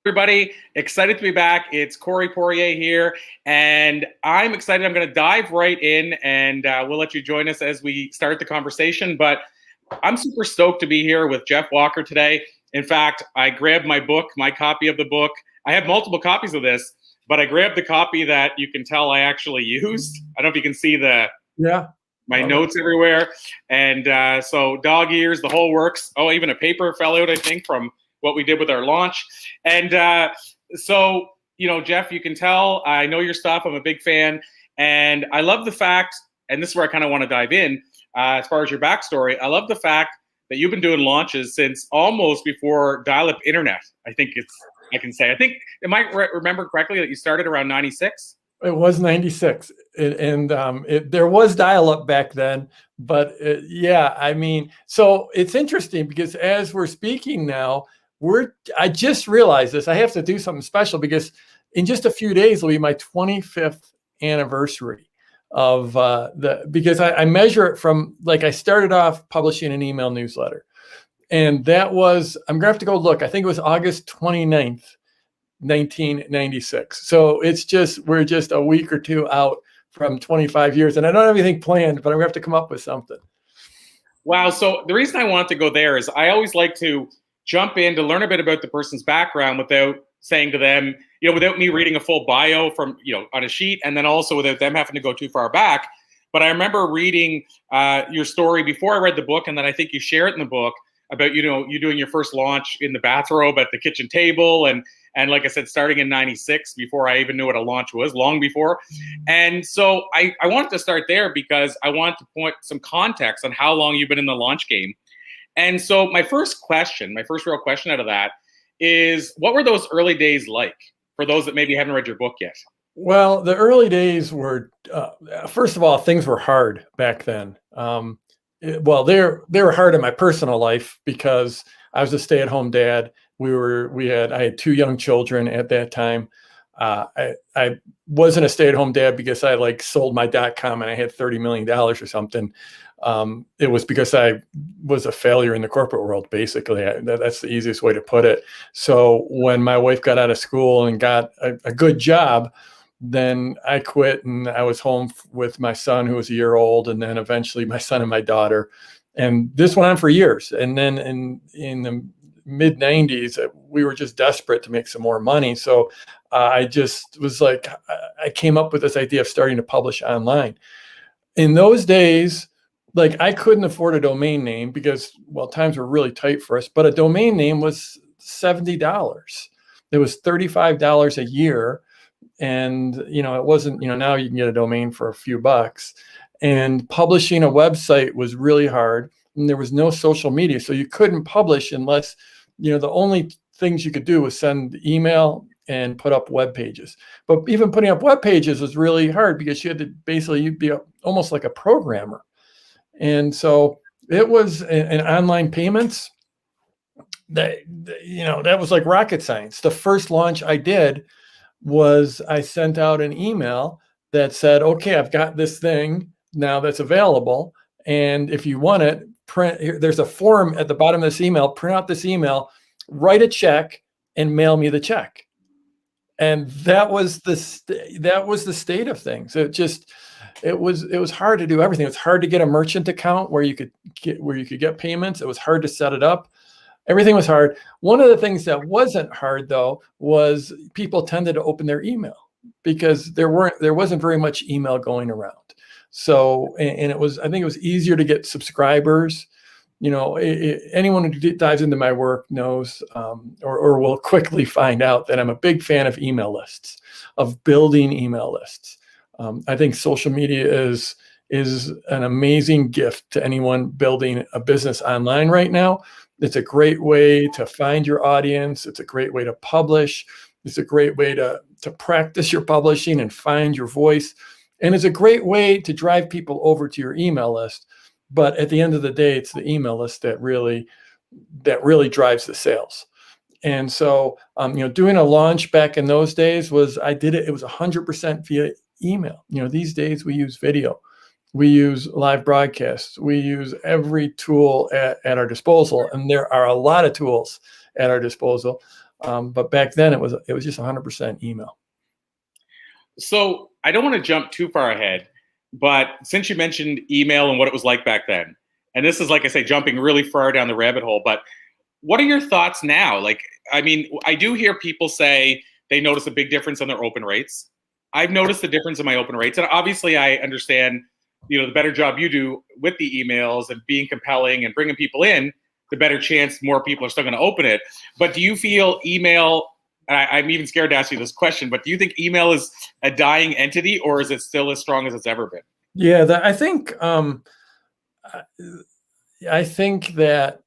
Everybody, excited to be back. It's Corey Poirier here, and I'm excited. I'm going to dive right in, and we'll let you join us as we start the conversation. But I'm super stoked to be here with Jeff Walker today. In fact, I grabbed my book, my copy of the book. I have multiple copies of this, but I grabbed the copy that you can tell I actually used. I don't know if you can see my notes everywhere. And so dog ears, the whole works. Oh, even a paper fell out, I think, from what we did with our launch. And so, Jeff, you can tell I know your stuff. I'm a big fan. And I love the fact, and this is where I kind of want to dive in, as far as your backstory, I love the fact that you've been doing launches since almost before dial-up internet. I think am I remember correctly that you started around 96? It was 96, and there was dial-up back then, but so it's interesting because as we're speaking now, I just realized this. I have to do something special because in just a few days will be my 25th anniversary of because I measure it from, like, I started off publishing an email newsletter, and that was, I'm gonna have to go look, I think it was August 29th, 1996. So we're just a week or two out from 25 years, and I don't have anything planned, but I'm gonna have to come up with something. Wow. So the reason I wanted to go there is I always like to jump in to learn a bit about the person's background without saying to them, without me reading a full bio from, on a sheet, and then also without them having to go too far back. But I remember reading your story before I read the book, and then I think you share it in the book about, you doing your first launch in the bathrobe at the kitchen table. And like I said, starting in 96, before I even knew what a launch was, long before. And so I wanted to start there because I wanted to point some context on how long you've been in the launch game. And so my first real question out of that is, what were those early days like for those that maybe haven't read your book yet? Well, the early days were, first of all, things were hard back then. They were hard in my personal life because I was a stay-at-home dad. I had two young children at that time. I wasn't a stay-at-home dad because I sold my .com and I had $30 million or something. It was because I was a failure in the corporate world, basically. That's the easiest way to put it. So when my wife got out of school and got a good job, then I quit, and I was home with my son, who was a year old, and then eventually my son and my daughter. And this went on for years. And then in the mid 90s, we were just desperate to make some more money. So I just was I came up with this idea of starting to publish online. In those days, I couldn't afford a domain name because, times were really tight for us, but a domain name was $70. It was $35 a year. And, it wasn't, now you can get a domain for a few bucks. And publishing a website was really hard. And there was no social media. So you couldn't publish unless, the only things you could do was send email and put up web pages. But even putting up web pages was really hard because you had to you'd be almost like a programmer. And so it was an online payments that was like rocket science. The first launch I did was I sent out an email that said, okay, I've got this thing now that's available. And if you want it, there's a form at the bottom of this email, print out this email, write a check, and mail me the check. And that was the state of things. It was hard to do everything. It was hard to get a merchant account where you could get payments. It was hard to set it up. Everything was hard. One of the things that wasn't hard, though, was people tended to open their email because there wasn't very much email going around. So, and I think it was easier to get subscribers. Anyone who dives into my work knows, or will quickly find out that I'm a big fan of email lists, of building email lists. I think social media is an amazing gift to anyone building a business online right now. It's a great way to find your audience. It's a great way to publish. It's a great way to practice your publishing and find your voice. And it's a great way to drive people over to your email list. But at the end of the day, it's the email list that really drives the sales. And so, doing a launch back in those days it was 100% via email. These days we use video. We use live broadcasts. We use every tool at our disposal. And there are a lot of tools at our disposal. But back then it was just 100% email. So I don't want to jump too far ahead, but since you mentioned email and what it was like back then, and this is, like I say, jumping really far down the rabbit hole, but what are your thoughts now? Like, I mean, I do hear people say they notice a big difference on their open rates. I've noticed the difference in my open rates. And obviously I understand, the better job you do with the emails and being compelling and bringing people in, the better chance more people are still going to open it. But do you feel email, and I'm even scared to ask you this question, but do you think email is a dying entity, or is it still as strong as it's ever been? Yeah, I think that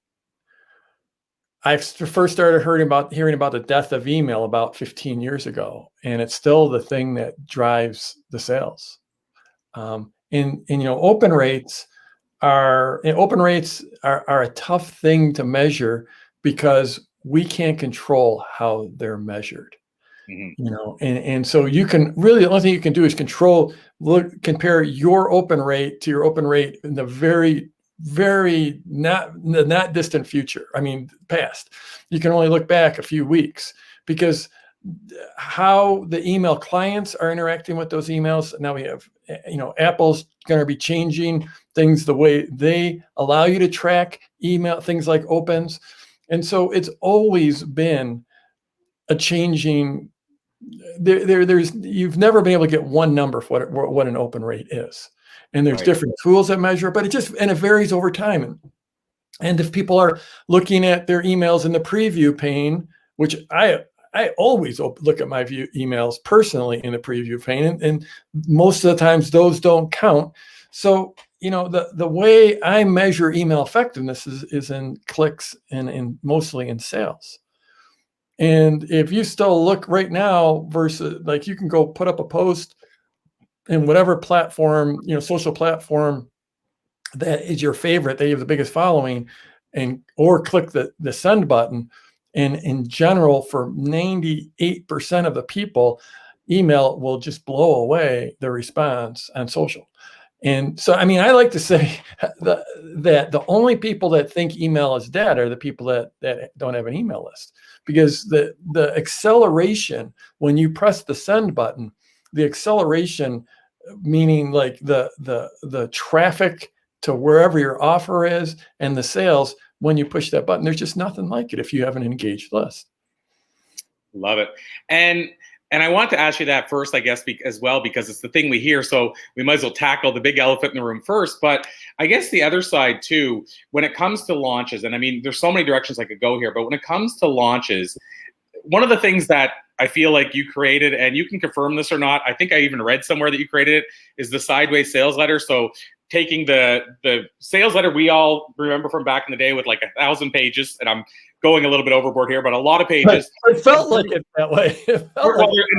I first started hearing about the death of email about 15 years ago, and it's still the thing that drives the sales. And open rates are a tough thing to measure because we can't control how they're measured. And so the only thing you can do is compare your open rate to your open rate in the very not distant future. I mean, past. You can only look back a few weeks, because how the email clients are interacting with those emails. Now we have, Apple's going to be changing things, the way they allow you to track email, things like opens. And so it's always been a changing. You've never been able to get one number for what an open rate is. And there's different tools that measure it, but it varies over time. And if people are looking at their emails in the preview pane, which I always look at my emails personally in the preview pane, and most of the times those don't count. So, the way I measure email effectiveness is in clicks and mostly in sales. And if you still look right now versus, like, you can go put up a post in whatever platform, social platform that is your favorite, that you have the biggest following, or click the send button. And in general, for 98% of the people, email will just blow away the response on social. And so, I mean, I like to say that the only people that think email is dead are the people that don't have an email list, because the acceleration when you press the send button, the acceleration, meaning like the traffic to wherever your offer is, and the sales when you push that button, there's just nothing like it if you have an engaged list. Love it. And I want to ask you that first, I guess, as well, because it's the thing we hear. So we might as well tackle the big elephant in the room first. But I guess the other side too, when it comes to launches, and I mean, there's so many directions I could go here, but when it comes to launches, one of the things that I feel like you created, and you can confirm this or not, I think I even read somewhere that you created it, is the sideways sales letter. So taking the sales letter we all remember from back in the day with like 1,000 pages, and I'm going a little bit overboard here, but a lot of pages. It felt like it that way. And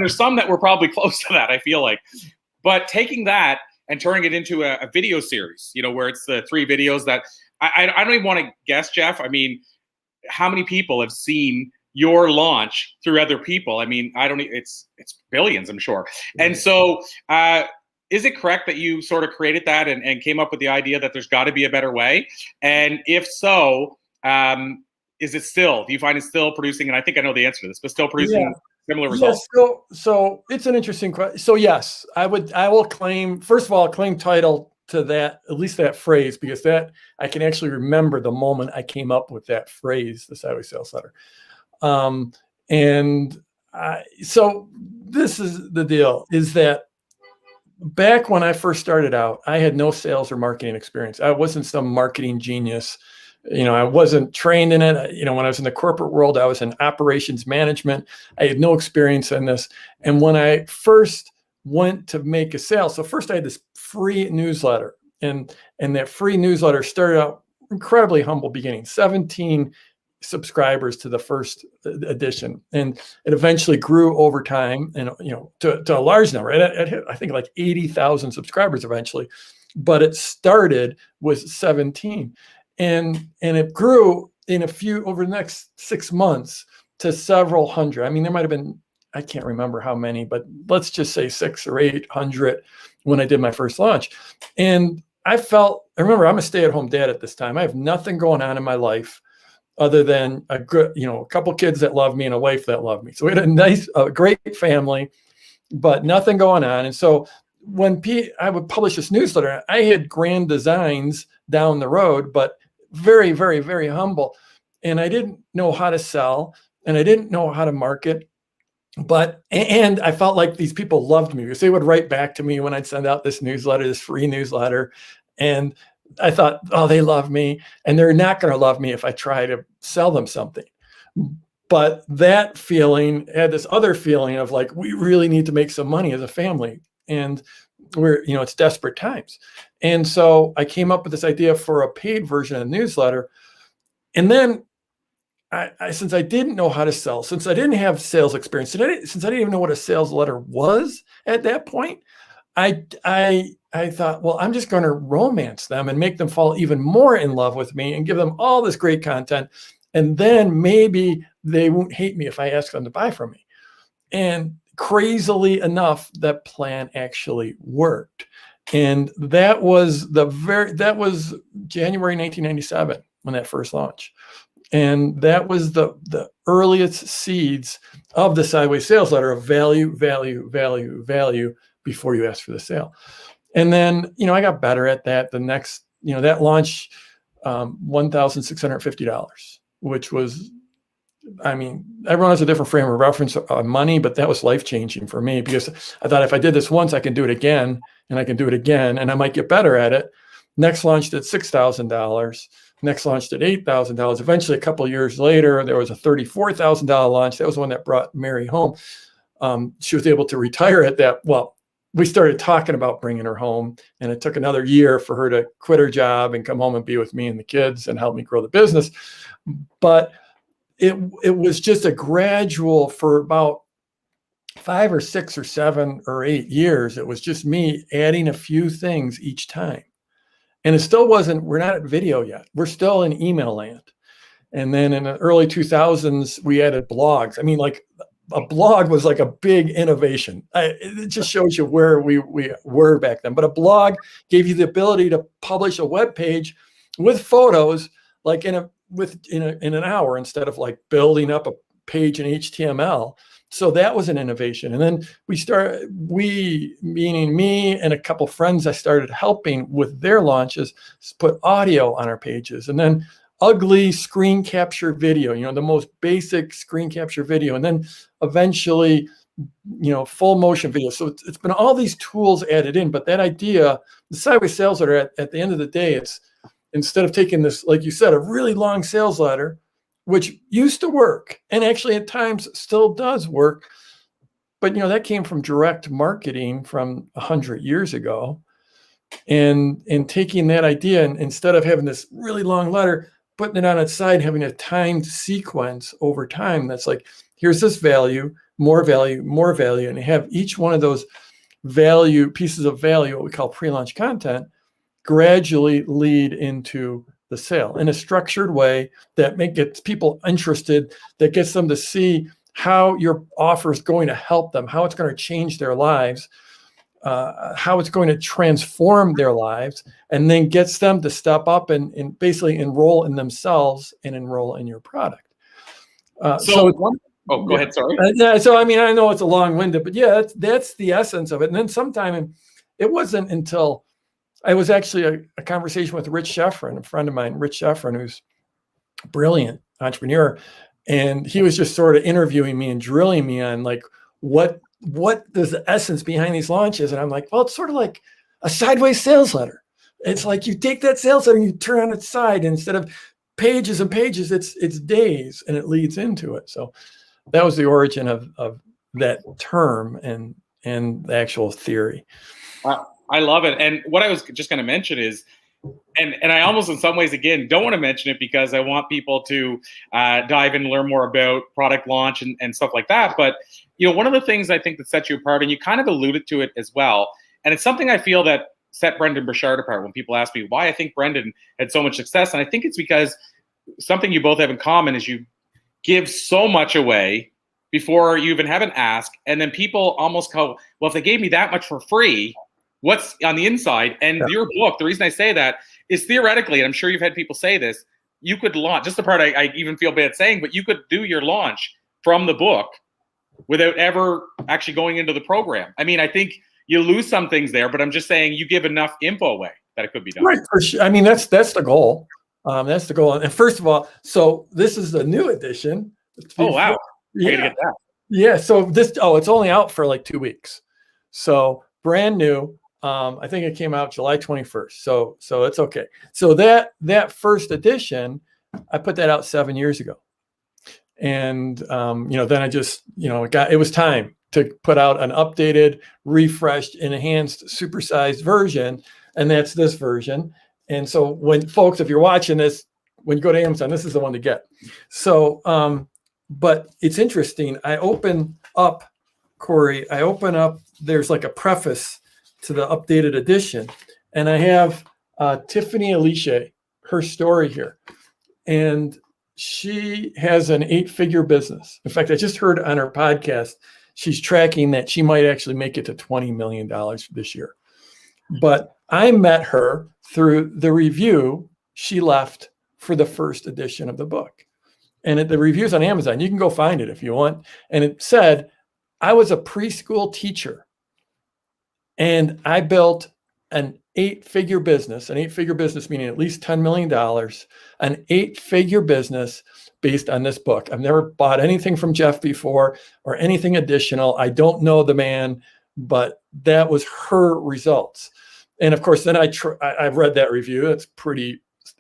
there's some that were probably close to that, I feel like. But taking that and turning it into a video series, where it's the 3 videos that I don't even want to guess, Jeff. I mean, how many people have seen your launch through other people? I mean, it's billions, I'm sure. And so is it correct that you sort of created that and came up with the idea that there's got to be a better way? And if so, do you find it still producing, and I think I know the answer to this, but still producing similar results? Yes, so it's an interesting question. So yes, I will claim, first of all, claim title to that, at least that phrase, because that I can actually remember the moment I came up with that phrase, the sideways sales letter. So this is the deal, is that back when I first started out, I had no sales or marketing experience. I wasn't some marketing genius. I wasn't trained in it. When I was in the corporate world, I was in operations management. I had no experience in this. And when I first went to make a sale, so first I had this free newsletter, and that free newsletter started out incredibly humble beginning, 17 subscribers to the first edition, and it eventually grew over time, and to a large number. It hit, I think, like 80,000 subscribers eventually, but it started with 17, and it grew over the next 6 months to several hundred. I mean, there might have been, I can't remember how many, but let's just say 600 or 800 when I did my first launch. And I remember I'm a stay-at-home dad at this time. I have nothing going on in my life. other than a good, a couple kids that love me and a wife that loved me. So we had a great family, but nothing going on. And so when I would publish this newsletter, I had grand designs down the road, but very, very, very humble. And I didn't know how to sell, and I didn't know how to market. And I felt like these people loved me because they would write back to me when I'd send out this newsletter, this free newsletter. And I thought, oh, they love me, and they're not going to love me if I try to sell them something. But that feeling had this other feeling of like, we really need to make some money as a family. And it's desperate times. And so I came up with this idea for a paid version of the newsletter. And then since I didn't know how to sell, since I didn't have sales experience, since I didn't even know what a sales letter was at that point, I thought, well, I'm just going to romance them and make them fall even more in love with me and give them all this great content. And then maybe they won't hate me if I ask them to buy from me. And crazily enough, that plan actually worked. And that was January 1997 when that first launched. And that was the earliest seeds of the sideways sales letter of value, value, value, value before you ask for the sale. And then, I got better at that. The next, that launched $1,650, which was, everyone has a different frame of reference on money, but that was life-changing for me because I thought if I did this once, I can do it again, and I can do it again, and I might get better at it. Next launched at $6,000. Next launched at $8,000. Eventually, a couple of years later, there was a $34,000 launch. That was one that brought Mary home. She was able to retire at that. Well, we started talking about bringing her home, and it took another year for her to quit her job and come home and be with me and the kids and help me grow the business. But it was just a gradual for about 5 or 6 or 7 or 8 years. It was just me adding a few things each time. And it still wasn't, we're not at video yet. We're still in email land. And then in the early 2000s, we added blogs. Like a blog was like a big innovation. It just shows you where we were back then. But a blog gave you the ability to publish a web page with photos, like in an hour, instead of like building up a page in HTML. So that was an innovation. And then meaning me and a couple friends I started helping with their launches, put audio on our pages. And then ugly screen capture video, the most basic screen capture video. And then eventually, full motion video. So it's been all these tools added in. But that idea, the sideways sales letter, at the end of the day, it's instead of taking this, like you said, a really long sales letter, which used to work and actually at times still does work. But, that came from direct marketing from 100 years ago. And taking that idea, and instead of having this really long letter, putting it on its side, having a timed sequence over time, that's like, here's this value, more value, more value. And have each one of those pieces of value, what we call pre-launch content, gradually lead into the sale in a structured way that gets people interested, that gets them to see how your offer is going to help them, how it's going to change their lives, how it's going to transform their lives, and then gets them to step up and basically enroll in themselves and enroll in your product. Go ahead. Sorry. So, I know it's a long-winded, but yeah, that's the essence of it. And then sometime, it wasn't until I was actually a conversation with Rich Sheffrin, a friend of mine, Rich Sheffrin, who's a brilliant entrepreneur. And he was just sort of interviewing me and drilling me on like, what is the essence behind these launches? And I'm like, well, it's sort of like a sideways sales letter. It's like you take that sales letter and you turn on its side, and instead of pages and pages, it's days, and it leads into it. So that was the origin of that term and the actual theory. I love it. And what I was just going to mention is, and I almost in some ways, again, don't want to mention it because I want people to dive in and learn more about product launch and stuff like that. But, one of the things I think that sets you apart, and you kind of alluded to it as well, and it's something I feel that set Brendan Burchard apart when people ask me why I think Brendan had so much success. And I think it's because something you both have in common is you give so much away before you even have an ask. And then people almost go, well, if they gave me that much for free, what's on the inside? And your book, the reason I say that is theoretically, and I'm sure you've had people say this, you could launch, just the part I even feel bad saying, but you could do your launch from the book without ever actually going into the program. I mean, I think you lose some things there, but I'm just saying you give enough info away that it could be done. Right. For sure. I mean, that's the goal. That's the goal. And first of all, so this is the new edition. Oh, wow. Yeah. I gotta get that. Yeah. So it's only out for like 2 weeks. So brand new. I think it came out July 21st. So it's okay. So that first edition, I put that out 7 years ago. And, then I just, it was time to put out an updated, refreshed, enhanced, supersized version. And that's this version. And so when folks, if you're watching this, when you go to Amazon, this is the one to get. So, but it's interesting. I open up, Corey, there's like a preface to the updated edition. And I have Tiffany Alicia, her story here. And she has an 8-figure business. In fact, I just heard on her podcast, she's tracking that she might actually make it to $20 million this year. But I met her through the review she left for the first edition of the book. And the review's on Amazon. You can go find it if you want. And it said, I was a preschool teacher and I built an 8-figure business, meaning at least $10 million, an 8-figure business based on this book. I've never bought anything from Jeff before or anything additional. I don't know the man, but that was her results. And of course, then I've read that review.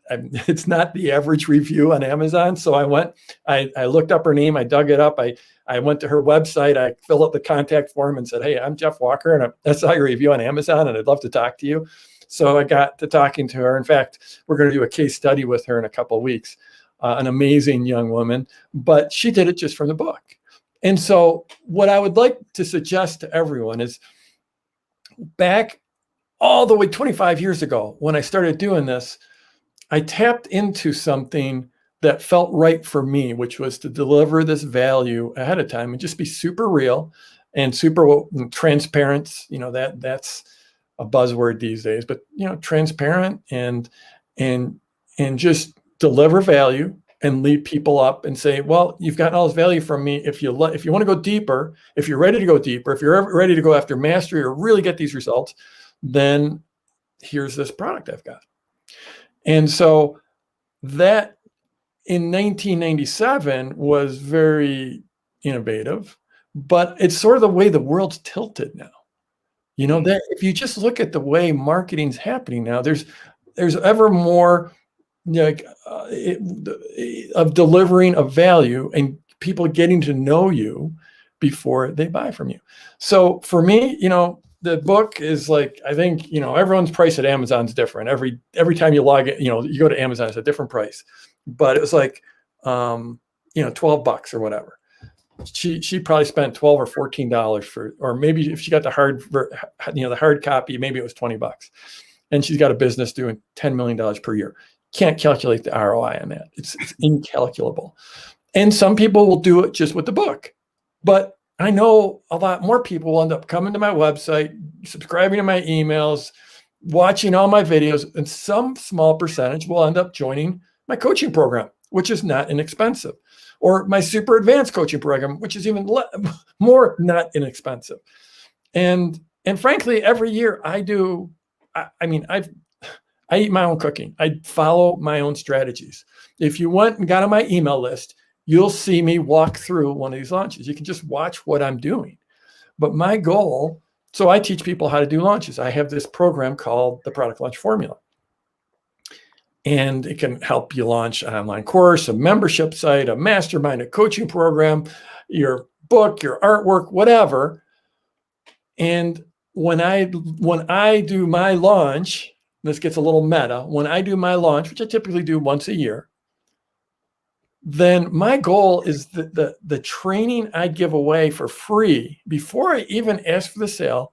It's not the average review on Amazon. So I looked up her name. I dug it up. I went to her website. I filled out the contact form and said, hey, I'm Jeff Walker, and I saw your review on Amazon, and I'd love to talk to you. So I got to talking to her. In fact, we're going to do a case study with her in a couple of weeks. An amazing young woman, but she did it just from the book. And so what I would like to suggest to everyone is back all the way 25 years ago, when I started doing this, I tapped into something that felt right for me, which was to deliver this value ahead of time and just be super real and super transparent. That's a buzzword these days, but transparent and just deliver value and lead people up and say, well, you've gotten all this value from me. If you want to go deeper, if you're ready to go deeper, if you're ready to go after mastery or really get these results, then here's this product I've got. And so that in 1997 was very innovative, but it's sort of the way the world's tilted now. That if you just look at the way marketing's happening now, there's ever more of delivering a value and people getting to know you before they buy from you. So for me, the book is like, I think, everyone's price at Amazon's different. Every time you log it, you go to Amazon, it's a different price. But it was like, $12 or whatever. She probably spent $12 or $14 for, or maybe if she got the hard copy, maybe it was $20. And she's got a business doing $10 million per year. Can't calculate the ROI on that. It's incalculable. And some people will do it just with the book. But I know a lot more people will end up coming to my website, subscribing to my emails, watching all my videos, and some small percentage will end up joining my coaching program, which is not inexpensive, or my super advanced coaching program, which is even more not inexpensive. And frankly, every year I eat my own cooking. I follow my own strategies. If you went and got on my email list, you'll see me walk through one of these launches. You can just watch what I'm doing. But my goal, so I teach people how to do launches. I have this program called the Product Launch Formula. And it can help you launch an online course, a membership site, a mastermind, a coaching program, your book, your artwork, whatever. And when I do my launch, this gets a little meta. When I do my launch, which I typically do once a year, then my goal is that the training I give away for free before I even ask for the sale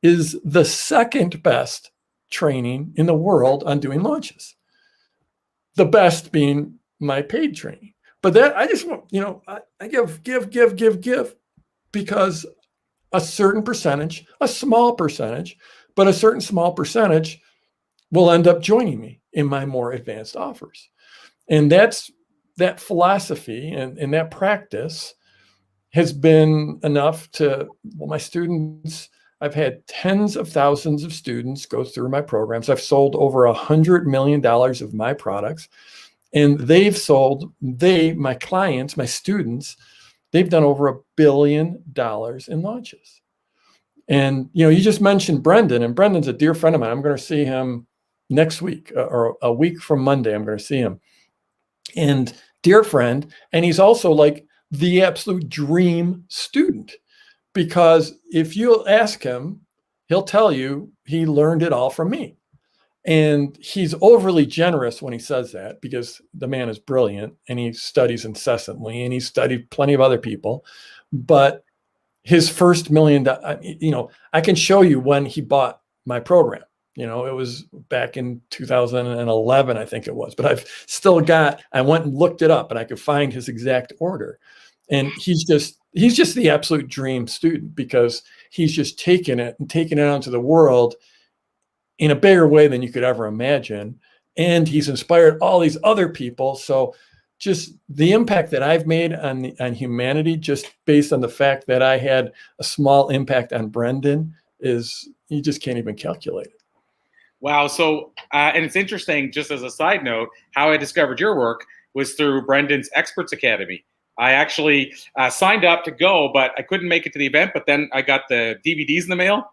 is the second best training in the world on doing launches. The best being my paid training. But that I just want, I give because a certain percentage, a small percentage, but a certain small percentage will end up joining me in my more advanced offers. And that philosophy and that practice has been enough to, well, my students, I've had tens of thousands of students go through my programs. I've sold over $100 million of my products, and my clients, my students, they've done over $1 billion in launches. And, you just mentioned Brendan, and Brendan's a dear friend of mine. I'm going to see him next week, or a week from Monday. I'm going to see him, and dear friend. And he's also like the absolute dream student, because if you ask him, he'll tell you he learned it all from me. And he's overly generous when he says that, because the man is brilliant and he studies incessantly and he's studied plenty of other people. But his first $1 million, I can show you when he bought my program. It was back in 2011, I think it was, but I went and looked it up and I could find his exact order. And he's just the absolute dream student, because he's just taken it out into the world in a bigger way than you could ever imagine. And he's inspired all these other people. So just the impact that I've made on humanity, just based on the fact that I had a small impact on Brendan, is, you just can't even calculate it. Wow. So, and it's interesting, just as a side note, how I discovered your work was through Brendan's Experts Academy. I actually signed up to go, but I couldn't make it to the event. But then I got the DVDs in the mail,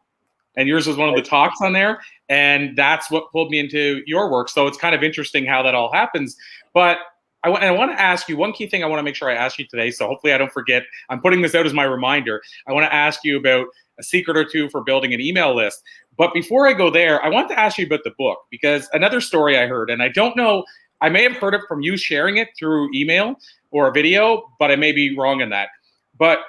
and yours was one of the talks on there. And that's what pulled me into your work. So it's kind of interesting how that all happens. But I want to ask you one key thing I want to make sure I ask you today. So hopefully I don't forget. I'm putting this out as my reminder. I want to ask you about a secret or two for building an email list. But before I go there, I want to ask you about the book, because another story I heard, and I don't know, I may have heard it from you sharing it through email or a video, but I may be wrong in that. But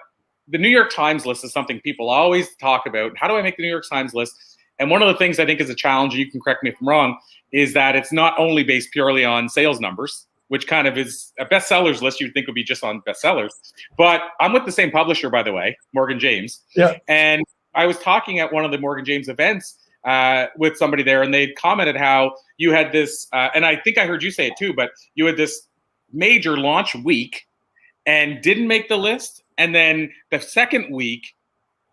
the New York Times list is something people always talk about. How do I make the New York Times list? And one of the things I think is a challenge, you can correct me if I'm wrong, is that it's not only based purely on sales numbers, which kind of is a bestsellers list you'd think would be just on bestsellers. But I'm with the same publisher, by the way, Morgan James. Yeah. And I was talking at one of the Morgan James events with somebody there, and they commented how you had this, and I think I heard you say it too, but you had this major launch week and didn't make the list. And then the second week,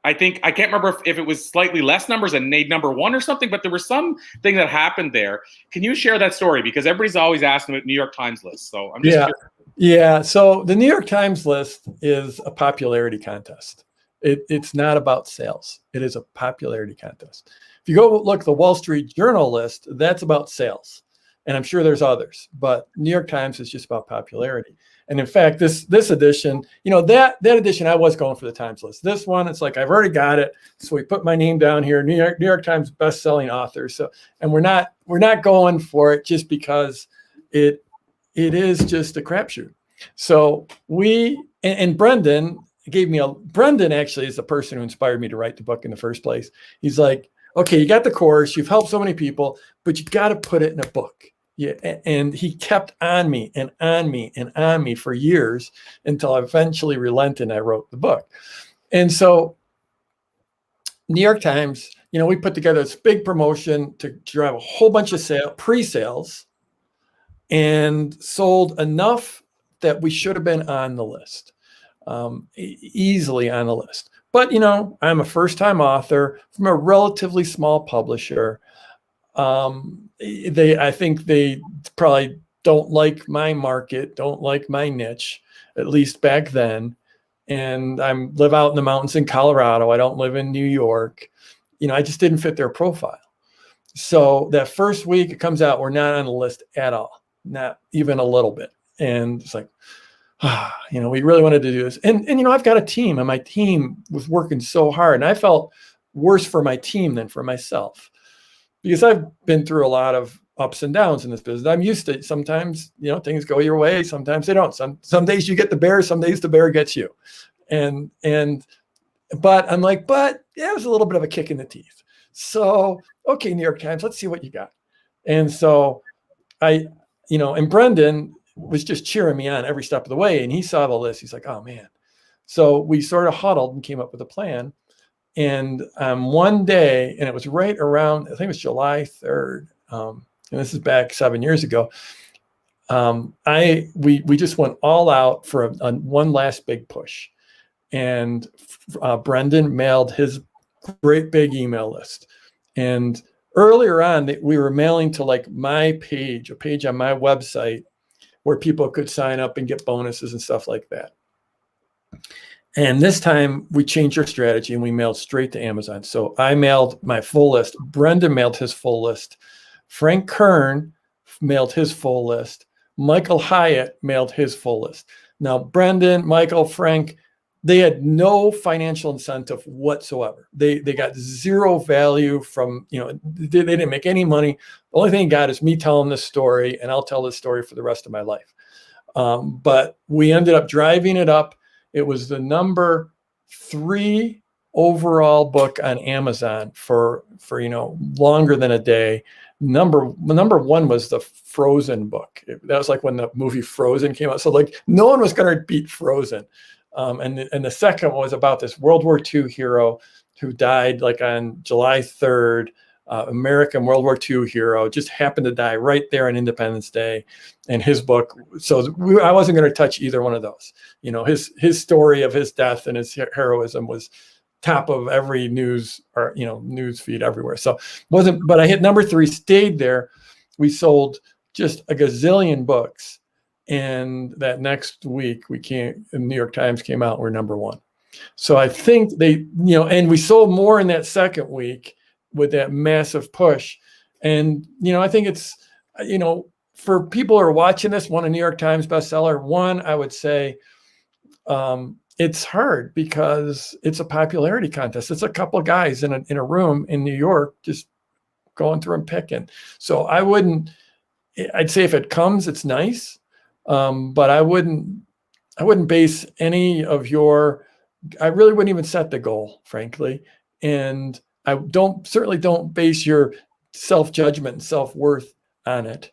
I can't remember if it was slightly less numbers and made number one or something, but there was something that happened there. Can you share that story? Because everybody's always asking about New York Times lists. So I'm just curious. Yeah. So the New York Times list is a popularity contest. It's not about sales. It is a popularity contest. If you go look at the Wall Street Journal list, that's about sales. And I'm sure there's others, but New York Times is just about popularity. And in fact, this edition, that edition, I was going for the Times list. This one, it's like, I've already got it. So we put my name down here, New York Times best-selling author. So, and we're not going for it just because it is just a crapshoot. So and Brendan Brendan actually is the person who inspired me to write the book in the first place. He's like, okay, you got the course, you've helped so many people, but you got to put it in a book. Yeah, and he kept on me and on me and on me for years until I eventually relented and I wrote the book. And so New York Times, we put together this big promotion to drive a whole bunch of pre-sales, and sold enough that we should have been on the list, easily on the list. But, I'm a first-time author from a relatively small publisher. I think they probably don't like my market, don't like my niche, at least back then. And I live out in the mountains in Colorado. I don't live in New York. I just didn't fit their profile. So that first week it comes out, we're not on the list at all, not even a little bit. And it's like, we really wanted to do this. And I've got a team, and my team was working so hard, and I felt worse for my team than for myself, because I've been through a lot of ups and downs in this business. I'm used to it. Sometimes, things go your way. Sometimes they don't. Some days you get the bear. Some days the bear gets you. But I'm like, yeah, it was a little bit of a kick in the teeth. So, okay, New York Times, let's see what you got. And so and Brendan was just cheering me on every step of the way. And he saw the list. He's like, oh man. So we sort of huddled and came up with a plan. And one day, and it was right around, I think it was July 3rd, and this is back 7 years ago, We just went all out for one last big push, and Brendan mailed his great big email list. And earlier on, we were mailing to like my page, a page on my website where people could sign up and get bonuses and stuff like that. And this time we changed our strategy and we mailed straight to Amazon. So I mailed my full list. Brendan mailed his full list. Frank Kern mailed his full list. Michael Hyatt mailed his full list. Now, Brendan, Michael, Frank, they had no financial incentive whatsoever. They got zero value from, they didn't make any money. The only thing they got is me telling this story, and I'll tell this story for the rest of my life. But we ended up driving it up. It was the number 3 overall book on Amazon for longer than a day. Number 1 was the Frozen book. That was like when the movie Frozen came out. So like no one was going to beat Frozen. And the second was about this World War II hero who died like on July 3rd. American World War II hero, just happened to die right there on Independence Day, and his book. So I wasn't going to touch either one of those. His story of his death and his heroism was top of every news or news feed everywhere. So but I hit number 3, stayed there. We sold just a gazillion books, and that next week the New York Times came out. We're number 1. So I think and we sold more in that second week with that massive push. And, I think it's, for people who are watching this, one, a New York Times bestseller, one, I would say it's hard because it's a popularity contest. It's a couple of guys in a room in New York, just going through and picking. So I'd say if it comes, it's nice. But I wouldn't base any of I really wouldn't even set the goal, frankly. And I certainly don't base your self-judgment and self-worth on it.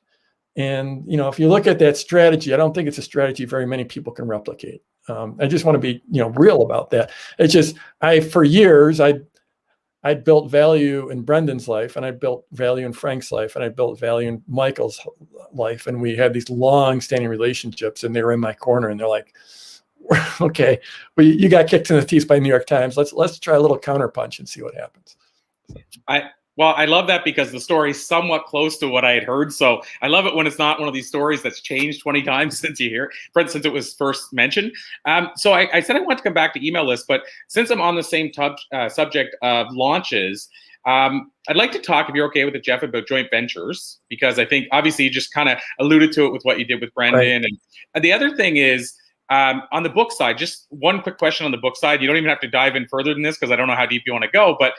And, if you look at that strategy, I don't think it's a strategy very many people can replicate. I just want to be, real about that. It's just, for years, I built value in Brendan's life, and I built value in Frank's life, and I built value in Michael's life. And we had these long-standing relationships, and they were in my corner, and they're like, okay, you got kicked in the teeth by New York Times. Let's try a little counterpunch and see what happens. I love that because the story's somewhat close to what I had heard. So I love it when it's not one of these stories that's changed 20 times since since it was first mentioned. So I said I want to come back to email lists, but since I'm on the same subject of launches, I'd like to talk, if you're okay with it, Jeff, about joint ventures, because I think obviously you just kind of alluded to it with what you did with Brendan. Right. And the other thing is, on the book side, just one quick question on the book side. You don't even have to dive in further than this because I don't know how deep you want to go. But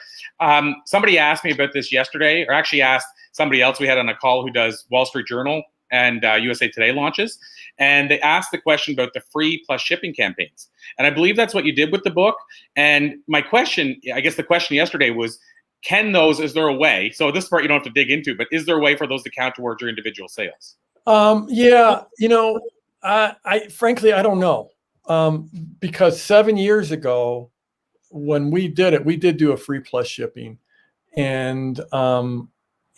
somebody asked me about this yesterday, or actually asked somebody else we had on a call who does Wall Street Journal and USA Today launches. And they asked the question about the free plus shipping campaigns. And I believe that's what you did with the book. And my question, I guess the question yesterday was, is there a way? So this part you don't have to dig into, but is there a way for those to count towards your individual sales? Yeah, I frankly, I don't know. Because 7 years ago, when we did it, we did do a free plus shipping, and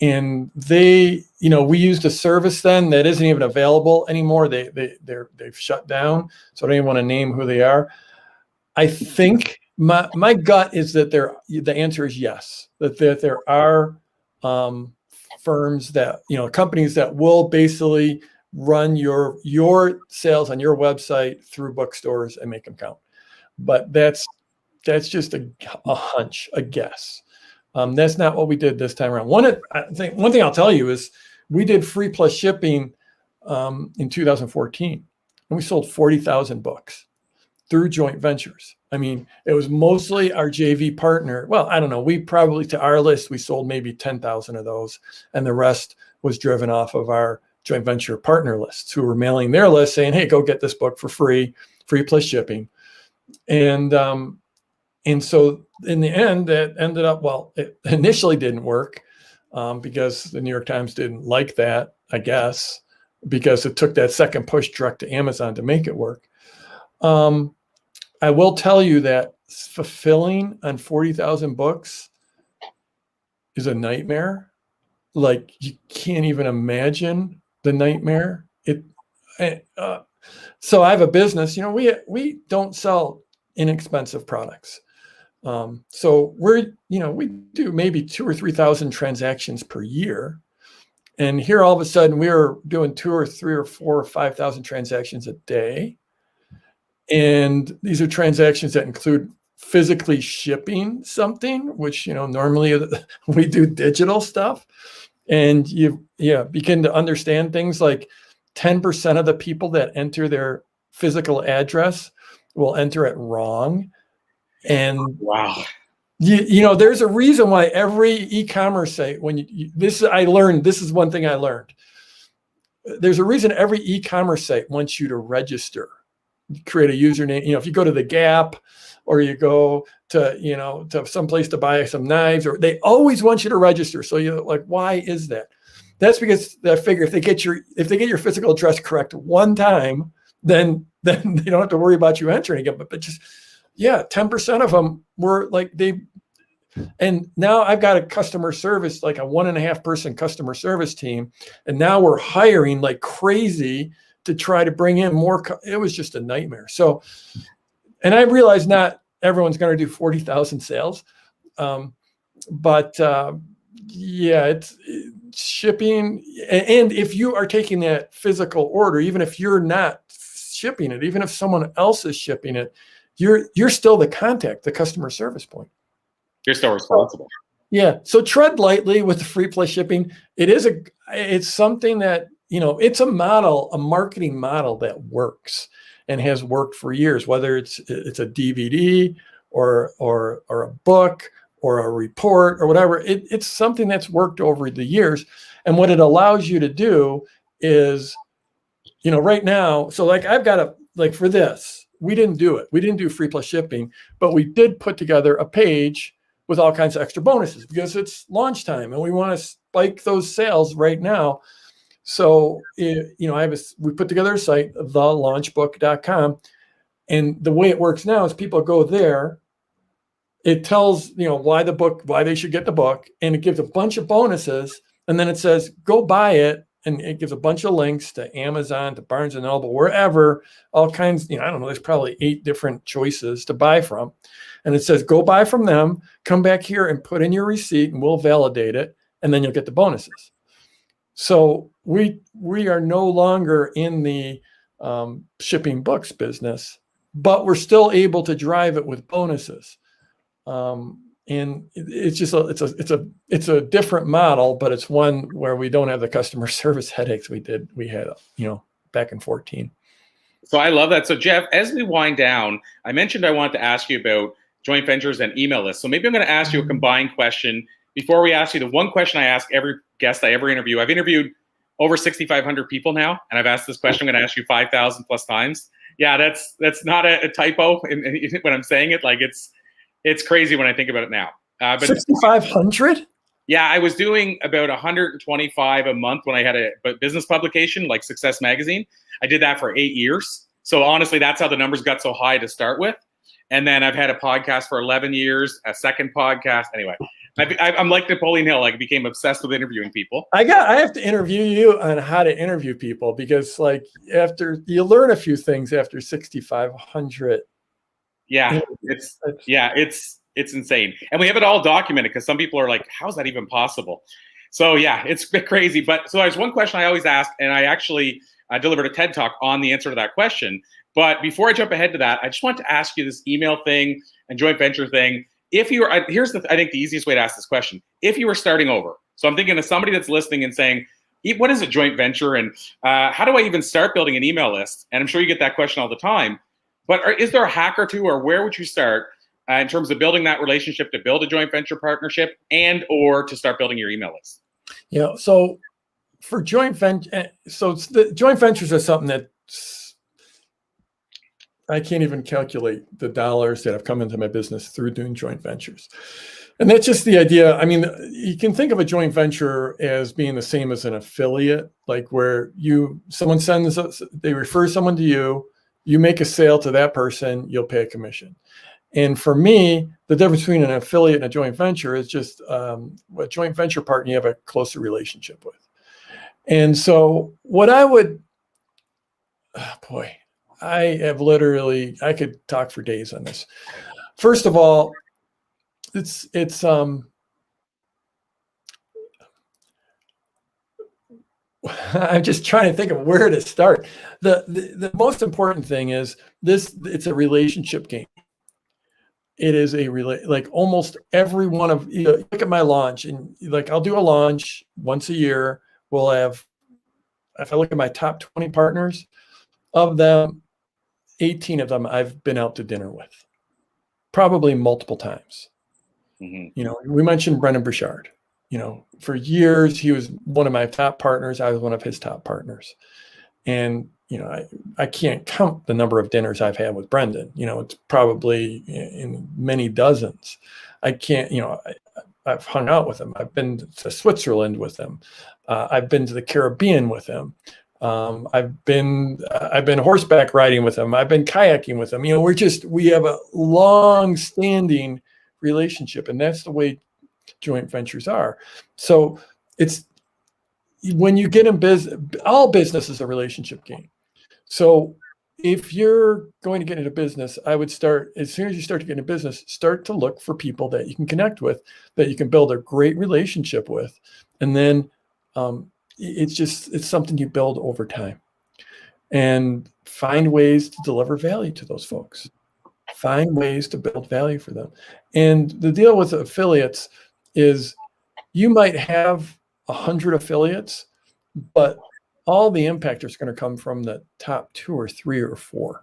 they, we used a service then that isn't even available anymore. They've shut down. So I don't even want to name who they are. I think my gut is that the answer is yes, that there are firms that, companies that will basically run your sales on your website through bookstores and make them count. But that's just a hunch, a guess. That's not what we did this time around. One thing I'll tell you is we did free plus shipping in 2014, and we sold 40,000 books through joint ventures. I mean, it was mostly our JV partner. Well, I don't know. We probably, to our list, we sold maybe 10,000 of those, and the rest was driven off of our joint venture partner lists who were mailing their list saying, hey, go get this book for free plus shipping. And so in the end, that ended up, well, it initially didn't work because the New York Times didn't like that, I guess, because it took that second push direct to Amazon to make it work. I will tell you that fulfilling on 40,000 books is a nightmare. Like, you can't even imagine the nightmare. it. So I have a business. We don't sell inexpensive products. So we do maybe 2,000 or 3,000 transactions per year. And here all of a sudden we're doing 2 or 3 or 4 or 5,000 transactions a day. And these are transactions that include physically shipping something, which, normally we do digital stuff. And you begin to understand things like 10% of the people that enter their physical address will enter it wrong. And wow. There's a reason why every e-commerce site, this is one thing I learned. There's a reason every e-commerce site wants you to register, create a username. If you go to the Gap or you go to some place to buy some knives, or they always want you to register. So you're like, why is that? That's because they figure if they get your physical address correct one time, then they don't have to worry about you entering again. But just 10% of them were like and now I've got a customer service, like a 1.5 person customer service team. And now we're hiring like crazy to try to bring in more. It was just a nightmare. So, and I realize not everyone's going to do 40,000 sales. It's shipping. And if you are taking that physical order, even if you're not shipping it, even if someone else is shipping it, you're still the contact, the customer service point. You're still responsible. Yeah. So tread lightly with the free plus shipping. It's something that, it's a marketing model that works and has worked for years, whether it's a DVD or a book or a report or whatever. It's something that's worked over the years. And what it allows you to do is, right now, so like I've got for this, we didn't do it. We didn't do free plus shipping, but we did put together a page with all kinds of extra bonuses because it's launch time and we want to spike those sales right now. So, we put together a site, thelaunchbook.com. And the way it works now is people go there. It tells, why they should get the book, and it gives a bunch of bonuses. And then it says, go buy it. And it gives a bunch of links to Amazon, to Barnes & Noble, wherever, all kinds, I don't know, there's probably 8 different choices to buy from. And it says, go buy from them, come back here and put in your receipt and we'll validate it. And then you'll get the bonuses. So we are no longer in the shipping books business, but we're still able to drive it with bonuses. And it's just it's a different model, but it's one where we don't have the customer service headaches we had back in 2014. So I love that. So Jeff, as we wind down, I mentioned I wanted to ask you about joint ventures and email lists. So maybe I'm going to ask you a combined question before we ask you the one question I ask every guest I ever interview. I've interviewed over 6,500 people now, and I've asked this question. I'm going to ask you 5,000 plus times. Yeah, that's not a typo when I'm saying it. Like it's crazy when I think about it now. But 6,500? Yeah, I was doing about 125 a month when I had a business publication like Success Magazine. I did that for 8 years. So honestly, that's how the numbers got so high to start with. And then I've had a podcast for 11 years, a second podcast. Anyway, I'm like Napoleon Hill. I became obsessed with interviewing people. I have to interview you on how to interview people because after you learn a few things after 6,500. Yeah, it's insane. And we have it all documented because some people are like, how is that even possible? So yeah, it's a bit crazy. But so there's one question I always ask, and I actually delivered a TED Talk on the answer to that question. But before I jump ahead to that, I just want to ask you this email thing and joint venture thing. If you were, I think the easiest way to ask this question, if you were starting over. So I'm thinking of somebody that's listening and saying, what is a joint venture? And how do I even start building an email list? And I'm sure you get that question all the time. But is there a hack or two, or where would you start in terms of building that relationship to build a joint venture partnership and or to start building your email list? Yeah. So for joint venture, the joint ventures are something that I can't even calculate the dollars that have come into my business through doing joint ventures. And that's just the idea. I mean, you can think of a joint venture as being the same as an affiliate, like where they refer someone to you, you make a sale to that person, you'll pay a commission. And for me, the difference between an affiliate and a joint venture is just a joint venture partner you have a closer relationship with. And so what I would Boy, I could talk for days on this. First of all, it's I'm just trying to think of where to start. The most important thing is it's a relationship game. It is like almost every one of, look at my launch, and like I'll do a launch once a year. We'll have, if I look at my top 20 partners, of them, 18 of them I've been out to dinner with, probably multiple times. Mm-hmm. We mentioned Brendan Burchard. For years, he was one of my top partners. I was one of his top partners. And, I can't count the number of dinners I've had with Brendan. It's probably in many dozens. I can't, I've hung out with him. I've been to Switzerland with him. I've been to the Caribbean with him. I've been horseback riding with him. I've been kayaking with him. We have a long-standing relationship, and that's the way joint ventures are. So it's, when you get in business, all business is a relationship game. So if you're going to get into business, I would start, as soon as you start to get into business, start to look for people that you can connect with, that you can build a great relationship with. And then it's something you build over time, and find ways to deliver value to those folks. Find ways to build value for them. And the deal with affiliates is, you might have 100 affiliates, but all the impact is going to come from the top 2 or 3 or 4.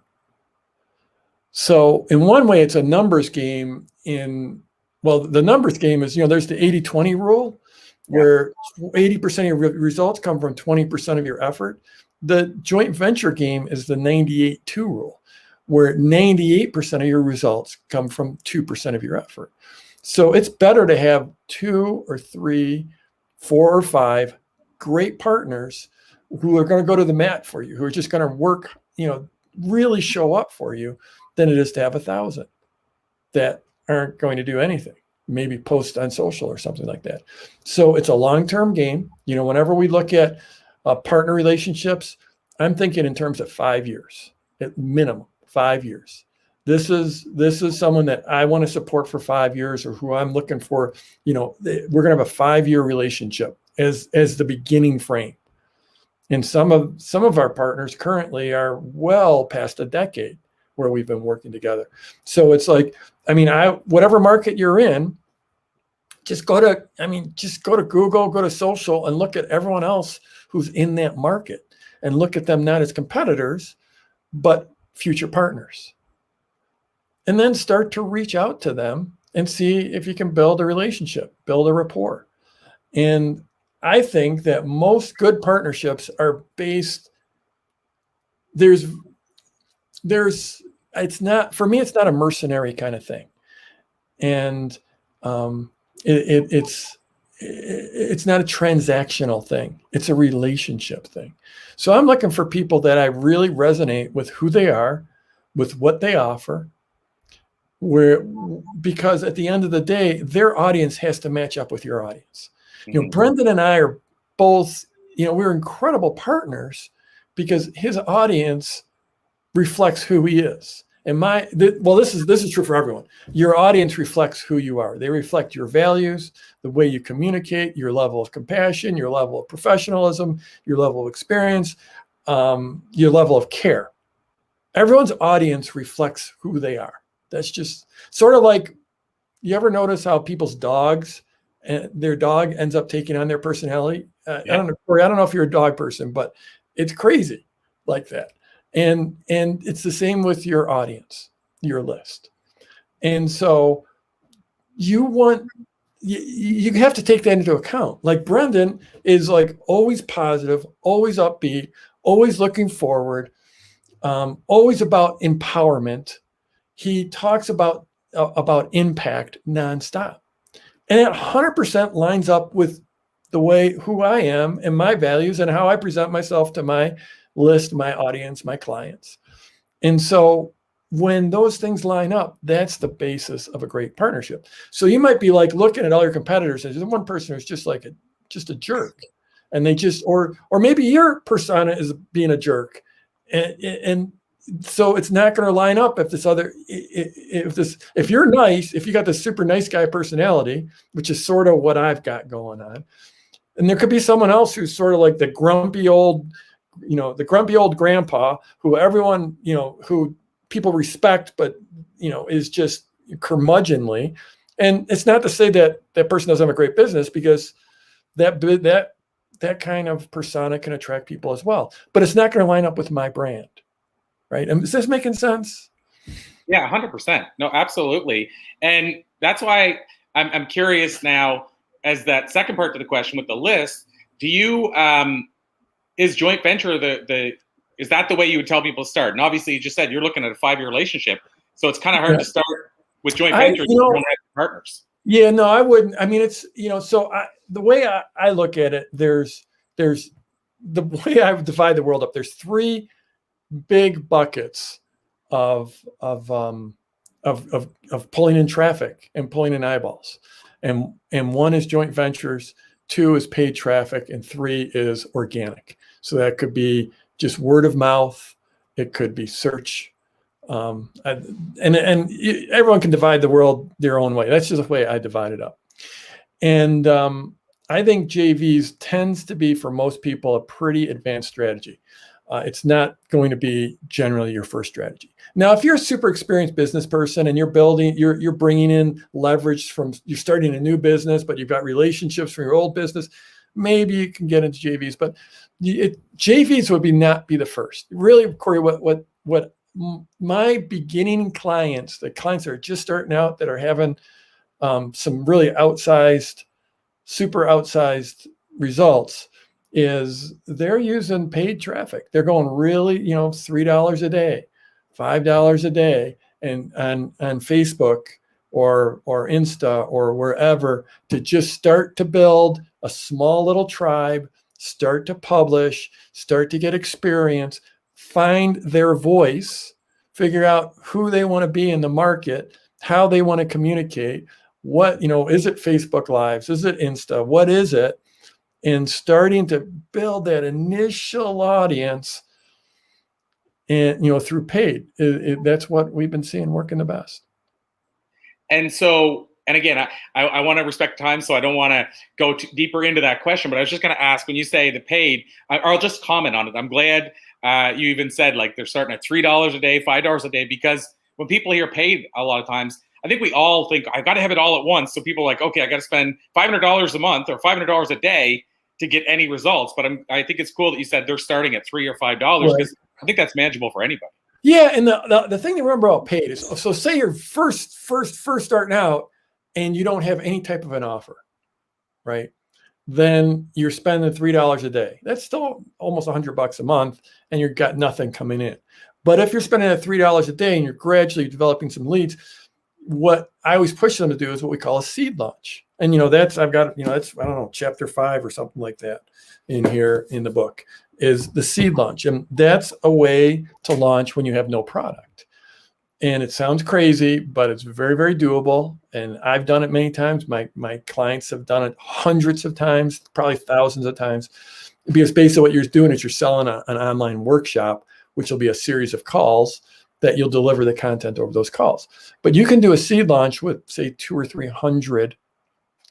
So in one way, it's a numbers game. The numbers game is, there's the 80-20 rule, where 80% of your results come from 20% of your effort. The joint venture game is the 98-2 rule, where 98% of your results come from 2% of your effort. So it's better to have 2 or 3, 4 or 5 great partners who are going to go to the mat for you, who are just going to work, really show up for you, than it is to have 1,000 that aren't going to do anything, maybe post on social or something like that. So it's a long-term game. Whenever we look at partner relationships, I'm thinking in terms of 5 years, at minimum 5 years. This is someone that I want to support for 5 years, or who I'm looking for. We're going to have a 5-year relationship as the beginning frame. And some of our partners currently are well past a decade where we've been working together. So it's like, whatever market you're in, just go to Google, go to social, and look at everyone else who's in that market, and look at them not as competitors, but future partners. And then start to reach out to them and see if you can build a relationship, build a rapport. And I think that most good partnerships are based, it's not a mercenary kind of thing. And it's not a transactional thing. It's a relationship thing. So I'm looking for people that I really resonate with who they are, with what they offer, because at the end of the day, their audience has to match up with your audience. Brendan and I are both, we're incredible partners because his audience reflects who he is. And this is true for everyone. Your audience reflects who you are. They reflect your values, the way you communicate, your level of compassion, your level of professionalism, your level of experience, your level of care. Everyone's audience reflects who they are. That's just sort of like, you ever notice how people's dogs, their dog ends up taking on their personality? I don't know, Corey, I don't know if you're a dog person, but it's crazy like that. And it's the same with your audience, your list. And so you have to take that into account. Like Brendan is like always positive, always upbeat, always looking forward, always about empowerment. He talks about impact nonstop. And it 100% lines up with the way who I am and my values and how I present myself to my list, my audience, my clients. And so when those things line up, that's the basis of a great partnership. So you might be like looking at all your competitors and there's one person who's just like a jerk. And they just, or maybe your persona is being a jerk and so it's not going to line up if if you're nice, if you got this super nice guy personality, which is sort of what I've got going on, and there could be someone else who's sort of like the grumpy old grandpa who everyone, who people respect, but is just curmudgeonly. And it's not to say that that person doesn't have a great business, because that kind of persona can attract people as well, but it's not going to line up with my brand. Right. And is this making sense? Yeah, 100%. No, absolutely. And that's why I'm curious now, as that second part to the question with the list, do you, is joint venture is that the way you would tell people to start? And obviously you just said you're looking at a 5-year relationship. So it's kind of hard to start with joint ventures if you don't have partners. Yeah, no, I wouldn't. I mean, it's, so the way I look at it, there's the way I divide the world up, there's 3 big buckets of pulling in traffic and pulling in eyeballs, and 1 is joint ventures, 2 is paid traffic, and 3 is organic. So that could be just word of mouth, it could be search, and everyone can divide the world their own way. That's just the way I divide it up. And I think JVs tends to be, for most people, a pretty advanced strategy. It's not going to be generally your first strategy. Now, if you're a super experienced business person and you're bringing in leverage you're starting a new business, but you've got relationships from your old business, maybe you can get into JVs. But JVs would not be the first. Really, Corey, what my beginning clients, the clients that are just starting out, that are having some really super outsized results, is they're using paid traffic. They're going really, $3 a day, $5 a day, and on Facebook or Insta or wherever, to just start to build a small little tribe, start to publish, start to get experience, find their voice, figure out who they want to be in the market, how they want to communicate, what, is it Facebook Lives? Is it Insta? What is it? And starting to build that initial audience, and through paid, that's what we've been seeing working the best. And so, and again, I want to respect time, so I don't want to go deeper into that question. But I was just going to ask, when you say the paid, I'll just comment on it. I'm glad you even said like they're starting at $3 a day, $5 a day, because when people hear paid, a lot of times, I think we all think I've got to have it all at once. So people are like, okay, I got to spend $500 a month or $500 a day to get any results. But I think it's cool that you said they're starting at $3 or $5, because I think that's manageable for anybody. Yeah, and the thing to remember about paid is, so say you're first starting out and you don't have any type of an offer, right? Then you're spending $3 a day. That's still almost $100 a month, and you've got nothing coming in. But if you're spending at $3 a day and you're gradually developing some leads, what I always push them to do is what we call a seed launch. And, that's, I've got, that's, I don't know, chapter 5 or something like that in here in the book, is the seed launch. And that's a way to launch when you have no product. And it sounds crazy, but it's very, very doable. And I've done it many times. My clients have done it hundreds of times, probably thousands of times, because basically what you're doing is you're selling an online workshop, which will be a series of calls that you'll deliver the content over those calls. But you can do a seed launch with, say, 200 or 300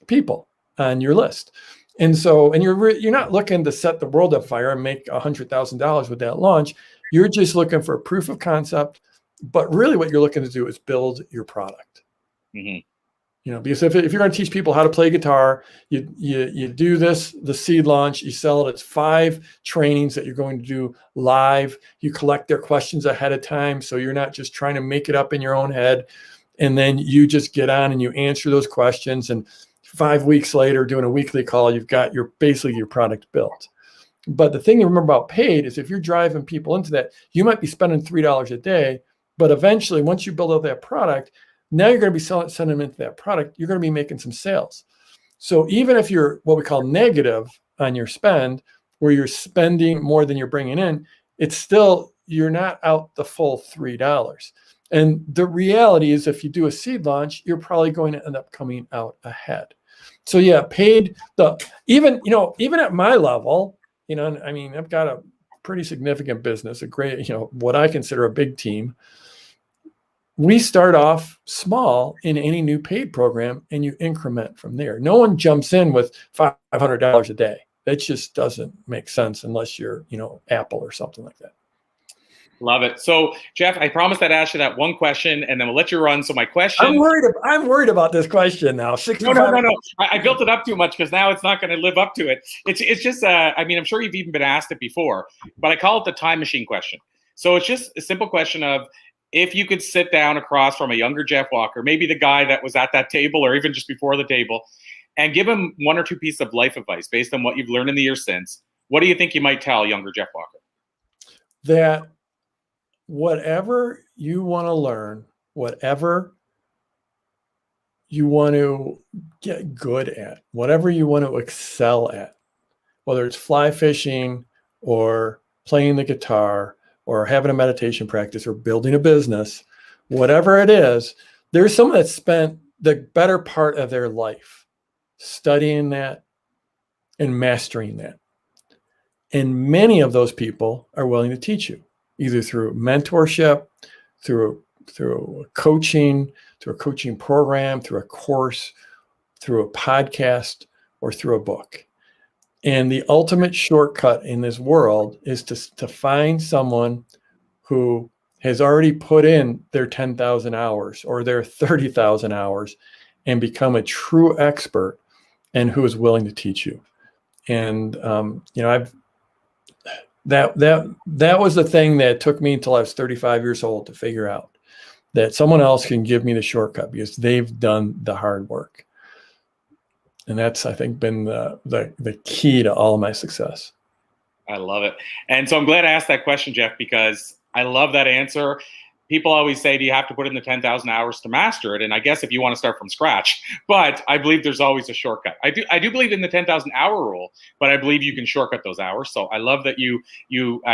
people on your list. And so, and you're not looking to set the world on fire and make $100,000 with that launch. You're just looking for a proof of concept. But really what you're looking to do is build your product. Mm-hmm. Because if you're going to teach people how to play guitar, you do the seed launch, you sell it. It's 5 trainings that you're going to do live. You collect their questions ahead of time, so you're not just trying to make it up in your own head. And then you just get on and you answer those questions. And 5 weeks later, doing a weekly call, you've got basically your product built. But the thing to remember about paid is, if you're driving people into that, you might be spending $3 a day, but eventually, once you build out that product, now you're going to be sending them into that product. You're going to be making some sales. So even if you're what we call negative on your spend, where you're spending more than you're bringing in, it's still, you're not out the full $3. And the reality is, if you do a seed launch, you're probably going to end up coming out ahead. So yeah, paid, even at my level, I mean, I've got a pretty significant business, a great, what I consider a big team. We start off small in any new paid program and you increment from there. No one jumps in with $500 a day. That just doesn't make sense unless you're, Apple or something like that. Love it. So, Jeff, I promised I'd ask you that one question, and then we'll let you run. So my question... I'm worried about this question now. No. I built it up too much because now it's not going to live up to it. It's just, I'm sure you've even been asked it before, but I call it the time machine question. So it's just a simple question of, if you could sit down across from a younger Jeff Walker, maybe the guy that was at that table or even just before the table, and give him one or two pieces of life advice based on what you've learned in the years since, what do you think you might tell younger Jeff Walker? That whatever you want to learn, whatever you want to get good at, whatever you want to excel at, whether it's fly fishing or playing the guitar or having a meditation practice or building a business, whatever it is, there's someone that spent the better part of their life studying that and mastering that. And many of those people are willing to teach you, either through mentorship, through coaching, through a coaching program, through a course, through a podcast, or through a book. And the ultimate shortcut in this world is to find someone who has already put in their 10,000 hours or their 30,000 hours and become a true expert, and who is willing to teach you. And that was the thing that took me until I was 35 years old to figure out that someone else can give me the shortcut because they've done the hard work. And that's, I think, been the key to all of my success. I love it. And so I'm glad I asked that question, Jeff, because I love that answer. People always say, do you have to put in the 10,000 hours to master it? And I guess if you want to start from scratch, but I believe there's always a shortcut. I do believe in the 10,000 hour rule, but I believe you can shortcut those hours. So I love that you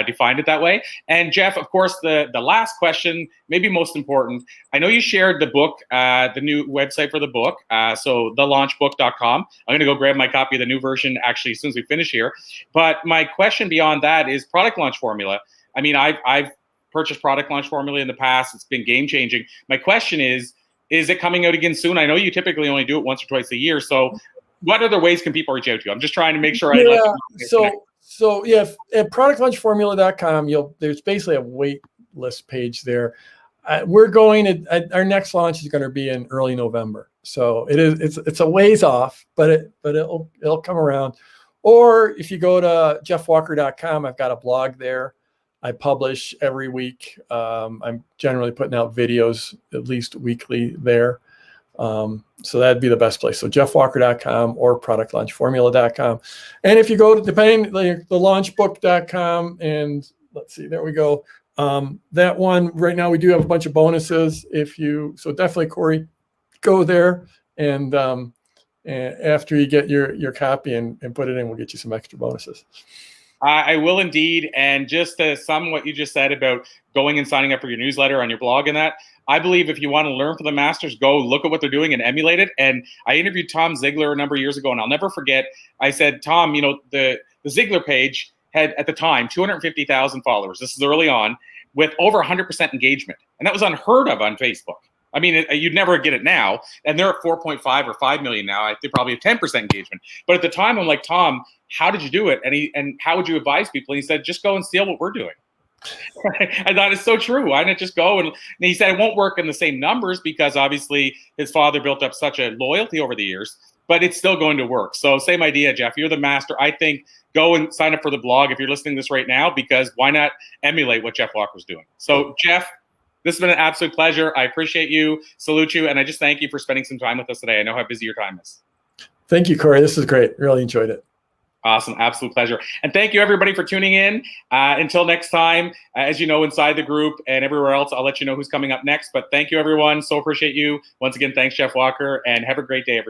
defined it that way. And Jeff, of course, the last question, maybe most important. I know you shared the book, the new website for the book. So thelaunchbook.com. I'm going to go grab my copy of the new version actually as soon as we finish here. But my question beyond that is product launch formula. I mean, I've purchased product launch formula in the past. It's been game changing. My question is it coming out again soon? I know you typically only do it once or twice a year. So what other ways can people reach out to you? I'm just trying to make sure So at productlaunchformula.com, there's basically a wait list page there. We're going to, our next launch is going to be in early November. So it's a ways off, but it'll come around. Or if you go to jeffwalker.com, I've got a blog there. I publish every week. I'm generally putting out videos at least weekly there. So that'd be the best place. So jeffwalker.com or productlaunchformula.com. And if you go to the launchbook.com, and let's see, there we go. That one right now, we do have a bunch of bonuses. So definitely, Corey, go there. And after you get your copy and put it in, we'll get you some extra bonuses. I will indeed. And just to sum what you just said about going and signing up for your newsletter on your blog and that, I believe if you want to learn from the masters, go look at what they're doing and emulate it. And I interviewed Tom Ziegler a number of years ago, and I'll never forget, I said, Tom, the Ziegler page had at the time 250,000 followers. This is early on, with over 100% engagement. And that was unheard of on Facebook. I mean, you'd never get it now. And they're at 4.5 or 5 million now. They probably have 10% engagement. But at the time, I'm like, Tom, how did you do it? And how would you advise people? And he said, just go and steal what we're doing. I thought it's so true. Why not just go? And he said it won't work in the same numbers because obviously his father built up such a loyalty over the years, but it's still going to work. So same idea, Jeff. You're the master. I think go and sign up for the blog if you're listening to this right now, because why not emulate what Jeff Walker's doing? So Jeff, this has been an absolute pleasure. I appreciate you, salute you, and I just thank you for spending some time with us today. I know how busy your time is. Thank you, Corey. This is great. Really enjoyed it. Awesome. Absolute pleasure. And thank you, everybody, for tuning in. Until next time, as you know, inside the group and everywhere else, I'll let you know who's coming up next. But thank you, everyone. So appreciate you. Once again, thanks, Jeff Walker, and have a great day, everybody.